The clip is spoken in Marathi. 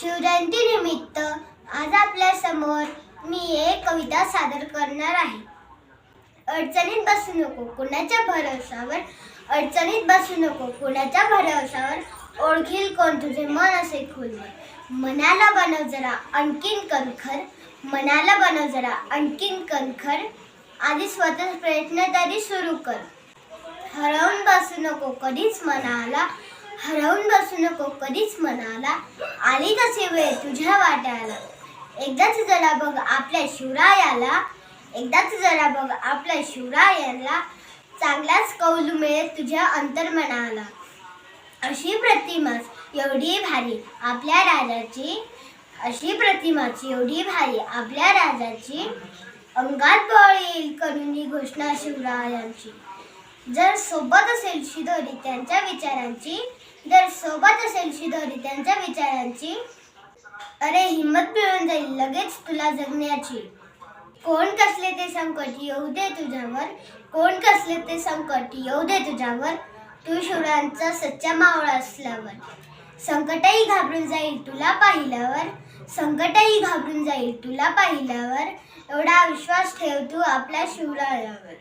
शिवजयंती निमित्त आज आपल्या समोर मी एक कविता सादर करणार आहे. अडचणीत बसू नको कुणाच्या भरवशावर, अडचणीत बसू नको कुणाच्या भरवशावर, ओळखील कोण तुझे मन असे खोलवर. मनाला बनव जरा आणखीन कणखर, मनाला बनव जरा आणखीन कणखर, आधी स्वतः प्रयत्न तरी सुरू कर. हरवून बसू नको कधीच मनाला, हरवून बसू नको कधीच मनाला, आली कशी वेळ तुझ्या वाट्याला. एकदाच जरा बघ आपल्या शिवरायाला, एकदाच जरा बघ आपल्या शिवरायाला, चांगलाच कौल मिळेल तुझ्या अंतर्मनाला. अशी प्रतिमाच एवढी भारी आपल्या राजाची, अशी प्रतिमाच एवढी भारी आपल्या राजाची, अंगात बळ येईल करून ही घोषणा शिवरायांची. जर सोबत असेल शिदोरी त्यांच्या विचारांची, जर सोबत असेल शिदोरी त्यांच्या विचारांची, अरे हिम्मत मिळून जाईल लगेच तुला जगण्याची. कोण कसले ते संकट येऊ दे तुझ्यावर, कोण कसले ते संकट येऊ दे तुझ्यावर, तू शिवरायांचा सच्चा मावळा असल्यावर. संकटही घाबरून जाईल तुला पाहिल्यावर, संकटही घाबरून जाईल तुला पाहिल्यावर, एवढा विश्वास ठेव तू आपल्या शिवरायावर.